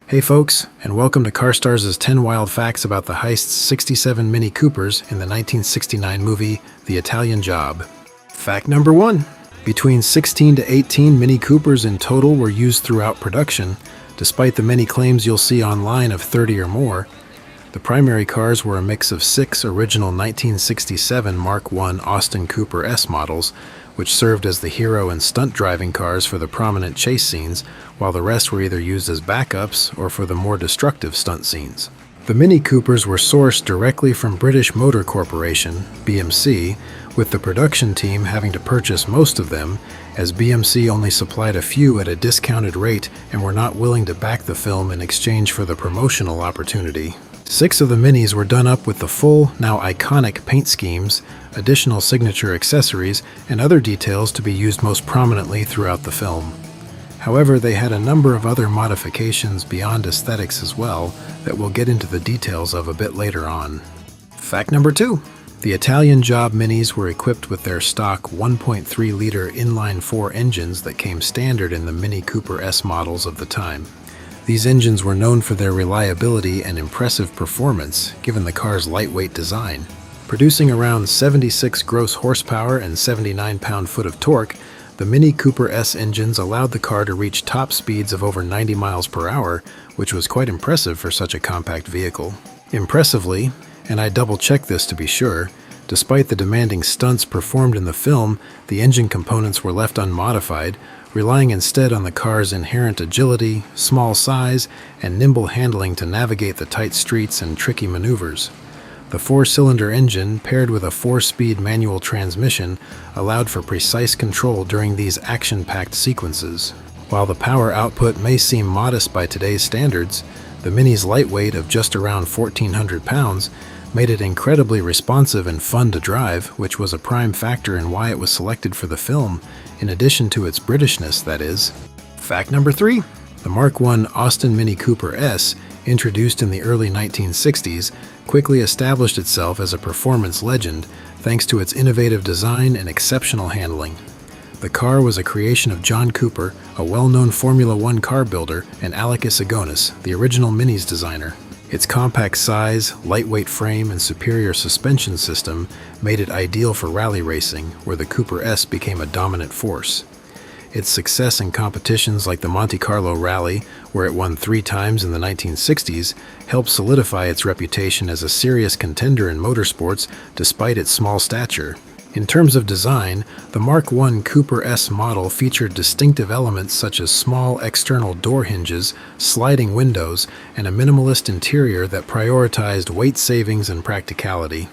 Hey folks, and welcome to CarStars' 10 Wild Facts about the Heist's 67 Mini Coopers in the 1969 movie The Italian Job. Fact number 1. Between 16 to 18 Mini Coopers in total were used throughout production, despite the many claims you'll see online of 30 or more. The primary cars were a mix of 6 original 1967 Mark I Austin Cooper S models, which served as the hero and stunt driving cars for the prominent chase scenes, while the rest were either used as backups or for the more destructive stunt scenes. The Mini Coopers were sourced directly from British Motor Corporation, BMC, with the production team having to purchase most of them, as BMC only supplied a few at a discounted rate and were not willing to back the film in exchange for the promotional opportunity. 6 of the Minis were done up with the full, now iconic paint schemes, additional signature accessories, and other details to be used most prominently throughout the film. However, they had a number of other modifications beyond aesthetics as well that we'll get into the details of a bit later on. Fact number 2. The Italian Job Minis were equipped with their stock 1.3-liter inline-4 engines that came standard in the Mini Cooper S models of the time. These engines were known for their reliability and impressive performance, given the car's lightweight design. Producing around 76 gross horsepower and 79 pound-foot of torque, the Mini Cooper S engines allowed the car to reach top speeds of over 90 miles per hour, which was quite impressive for such a compact vehicle. Impressively, and I double-checked this to be sure, despite the demanding stunts performed in the film, the engine components were left unmodified, relying instead on the car's inherent agility, small size, and nimble handling to navigate the tight streets and tricky maneuvers. The 4-cylinder engine, paired with a 4-speed manual transmission, allowed for precise control during these action-packed sequences. While the power output may seem modest by today's standards, the Mini's light weight of just around 1,400 pounds made it incredibly responsive and fun to drive, which was a prime factor in why it was selected for the film, in addition to its Britishness, that is. Fact number 3. The Mark I Austin Mini Cooper S, introduced in the early 1960s, quickly established itself as a performance legend thanks to its innovative design and exceptional handling. The car was a creation of John Cooper, a well-known Formula One car builder, and Alekis Agonis, the original Mini's designer. Its compact size, lightweight frame, and superior suspension system made it ideal for rally racing, where the Cooper S became a dominant force. Its success in competitions like the Monte Carlo Rally, where it won 3 times in the 1960s, helped solidify its reputation as a serious contender in motorsports despite its small stature. In terms of design, the Mark I Cooper S model featured distinctive elements such as small external door hinges, sliding windows, and a minimalist interior that prioritized weight savings and practicality.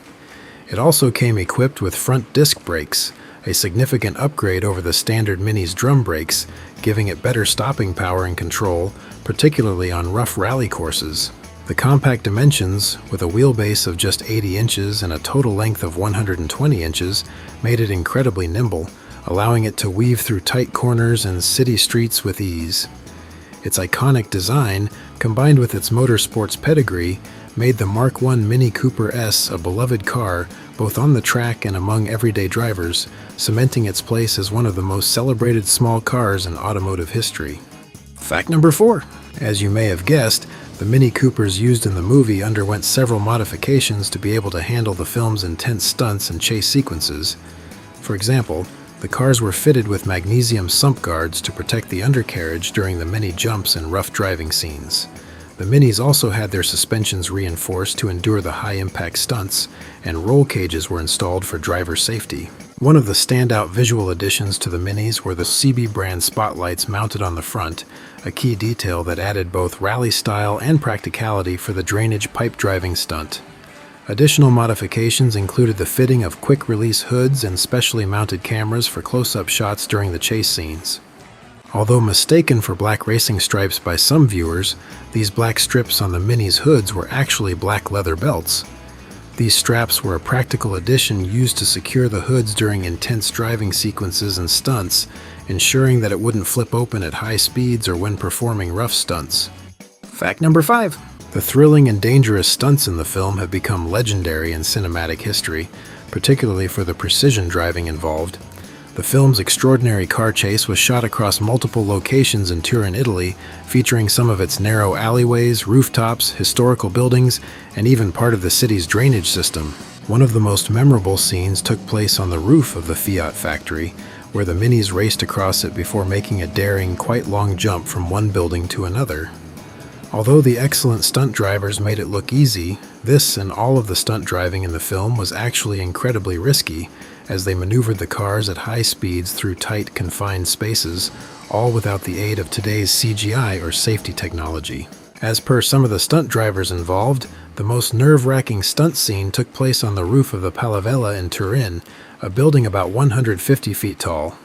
It also came equipped with front disc brakes, a significant upgrade over the standard Mini's drum brakes, giving it better stopping power and control, particularly on rough rally courses. The compact dimensions, with a wheelbase of just 80 inches and a total length of 120 inches, made it incredibly nimble, allowing it to weave through tight corners and city streets with ease. Its iconic design, combined with its motorsports pedigree, made the Mark I Mini Cooper S a beloved car both on the track and among everyday drivers, cementing its place as one of the most celebrated small cars in automotive history. Fact number 4. As you may have guessed, the Mini Coopers used in the movie underwent several modifications to be able to handle the film's intense stunts and chase sequences. For example, the cars were fitted with magnesium sump guards to protect the undercarriage during the many jumps and rough driving scenes. The Minis also had their suspensions reinforced to endure the high-impact stunts, and roll cages were installed for driver safety. One of the standout visual additions to the Minis were the CB brand spotlights mounted on the front, a key detail that added both rally style and practicality for the drainage pipe driving stunt. Additional modifications included the fitting of quick-release hoods and specially mounted cameras for close-up shots during the chase scenes. Although mistaken for black racing stripes by some viewers, these black strips on the Mini's hoods were actually black leather belts. These straps were a practical addition used to secure the hoods during intense driving sequences and stunts, ensuring that it wouldn't flip open at high speeds or when performing rough stunts. Fact number 5. The thrilling and dangerous stunts in the film have become legendary in cinematic history, particularly for the precision driving involved. The film's extraordinary car chase was shot across multiple locations in Turin, Italy, featuring some of its narrow alleyways, rooftops, historical buildings, and even part of the city's drainage system. One of the most memorable scenes took place on the roof of the Fiat factory, where the Minis raced across it before making a daring, quite long jump from one building to another. Although the excellent stunt drivers made it look easy, this and all of the stunt driving in the film was actually incredibly risky, as they maneuvered the cars at high speeds through tight, confined spaces, all without the aid of today's CGI or safety technology. As per some of the stunt drivers involved, the most nerve-wracking stunt scene took place on the roof of the Palavella in Turin, a building about 150 feet tall.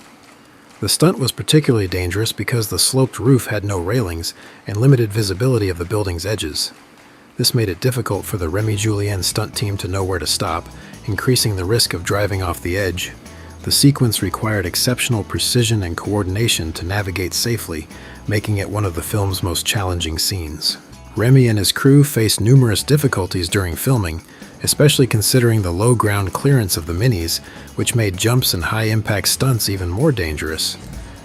The stunt was particularly dangerous because the sloped roof had no railings and limited visibility of the building's edges. This made it difficult for the Remy Julien stunt team to know where to stop, increasing the risk of driving off the edge. The sequence required exceptional precision and coordination to navigate safely, making it one of the film's most challenging scenes. Remy and his crew faced numerous difficulties during filming, especially considering the low ground clearance of the Minis, which made jumps and high-impact stunts even more dangerous.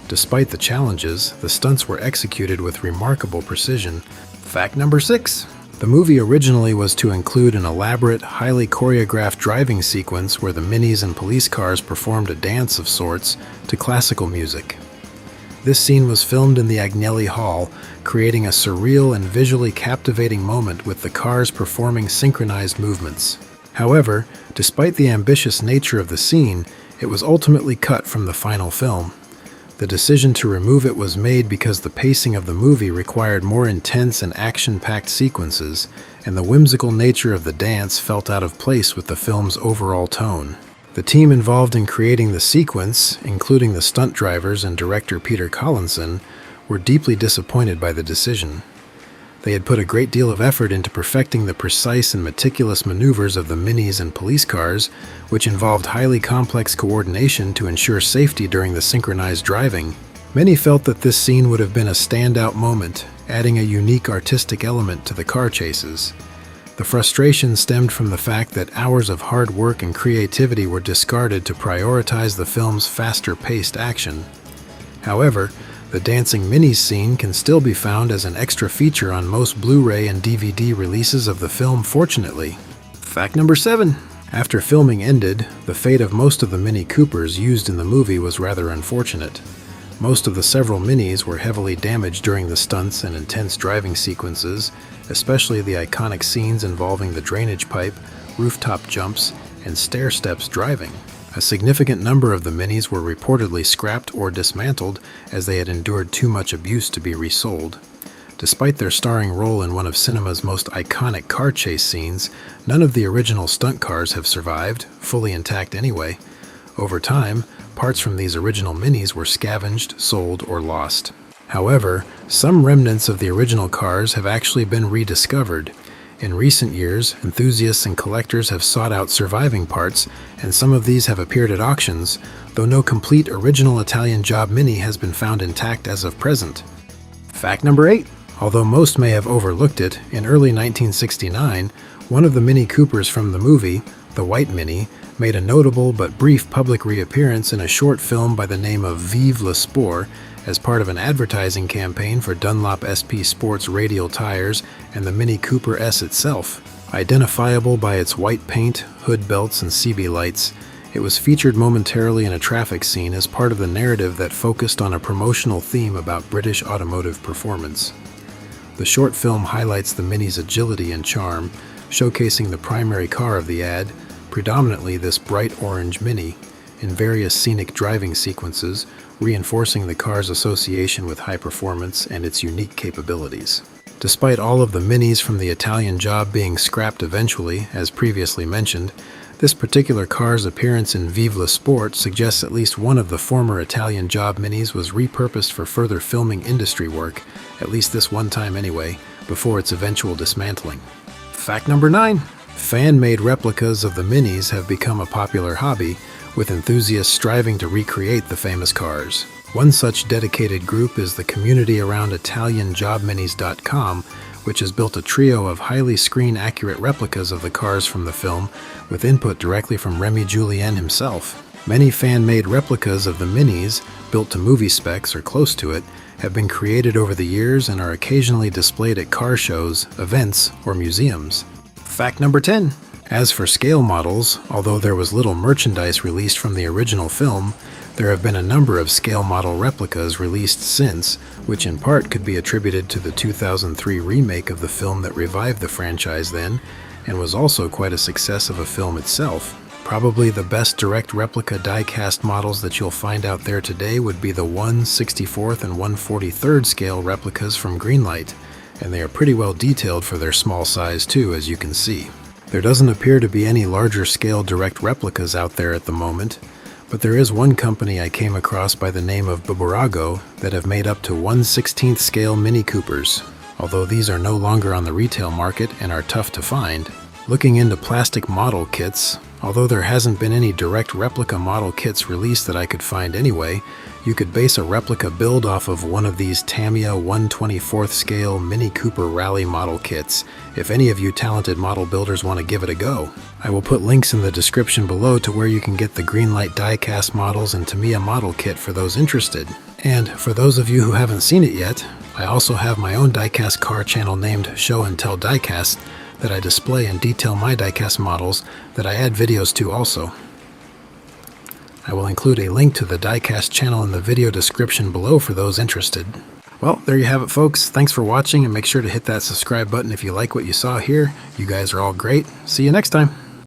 Despite the challenges, the stunts were executed with remarkable precision. Fact number 6. The movie originally was to include an elaborate, highly choreographed driving sequence where the Minis and police cars performed a dance of sorts to classical music. This scene was filmed in the Agnelli Hall, creating a surreal and visually captivating moment with the cars performing synchronized movements. However, despite the ambitious nature of the scene, it was ultimately cut from the final film. The decision to remove it was made because the pacing of the movie required more intense and action-packed sequences, and the whimsical nature of the dance felt out of place with the film's overall tone. The team involved in creating the sequence, including the stunt drivers and director Peter Collinson, were deeply disappointed by the decision. They had put a great deal of effort into perfecting the precise and meticulous maneuvers of the Minis and police cars, which involved highly complex coordination to ensure safety during the synchronized driving. Many felt that this scene would have been a standout moment, adding a unique artistic element to the car chases. The frustration stemmed from the fact that hours of hard work and creativity were discarded to prioritize the film's faster-paced action. However, the dancing Minis scene can still be found as an extra feature on most Blu-ray and DVD releases of the film, fortunately. Fact number 7. After filming ended, the fate of most of the Mini Coopers used in the movie was rather unfortunate. Most of the several Minis were heavily damaged during the stunts and intense driving sequences, especially the iconic scenes involving the drainage pipe, rooftop jumps, and stair steps driving. A significant number of the Minis were reportedly scrapped or dismantled as they had endured too much abuse to be resold. Despite their starring role in one of cinema's most iconic car chase scenes, none of the original stunt cars have survived, fully intact anyway. Over time, parts from these original Minis were scavenged, sold, or lost. However, some remnants of the original cars have actually been rediscovered. In recent years, enthusiasts and collectors have sought out surviving parts, and some of these have appeared at auctions, though no complete original Italian Job Mini has been found intact as of present. Fact number 8. Although most may have overlooked it, in early 1969, one of the Mini Coopers from the movie, the White Mini, made a notable but brief public reappearance in a short film by the name of Vive le Sport, as part of an advertising campaign for Dunlop SP Sports radial tires and the Mini Cooper S itself. Identifiable by its white paint, hood belts, and CB lights, it was featured momentarily in a traffic scene as part of the narrative that focused on a promotional theme about British automotive performance. The short film highlights the Mini's agility and charm, showcasing the primary car of the ad, predominantly this bright orange Mini, in various scenic driving sequences, reinforcing the car's association with high performance and its unique capabilities. Despite all of the Minis from the Italian Job being scrapped eventually, as previously mentioned, this particular car's appearance in Vive le Sport suggests at least one of the former Italian Job Minis was repurposed for further filming industry work, at least this one time anyway, before its eventual dismantling. Fact number 9. Fan-made replicas of the Minis have become a popular hobby, with enthusiasts striving to recreate the famous cars. One such dedicated group is the community around ItalianJobMinis.com, which has built a trio of highly screen-accurate replicas of the cars from the film, with input directly from Remy Julien himself. Many fan-made replicas of the Minis, built to movie specs or close to it, have been created over the years and are occasionally displayed at car shows, events, or museums. Fact number 10. As for scale models, although there was little merchandise released from the original film, there have been a number of scale model replicas released since, which in part could be attributed to the 2003 remake of the film that revived the franchise then, and was also quite a success of a film itself. Probably the best direct replica die-cast models that you'll find out there today would be the 1/64th and 1/43rd scale replicas from Greenlight, and they are pretty well detailed for their small size too, as you can see. There doesn't appear to be any larger scale direct replicas out there at the moment, but there is one company I came across by the name of Buburago that have made up to 1/16th scale Mini Coopers, although these are no longer on the retail market and are tough to find. Looking into plastic model kits, although there hasn't been any direct replica model kits released that I could find anyway, you could base a replica build off of one of these Tamiya 1/24th scale Mini Cooper Rally model kits, if any of you talented model builders want to give it a go. I will put links in the description below to where you can get the Greenlight die-cast models and Tamiya model kit for those interested. And for those of you who haven't seen it yet, I also have my own diecast car channel named Show and Tell Diecast that I display and detail my diecast models that I add videos to also. I will include a link to the diecast channel in the video description below for those interested. Well, there you have it, folks. Thanks for watching, and make sure to hit that subscribe button if you like what you saw here. You guys are all great. See you next time.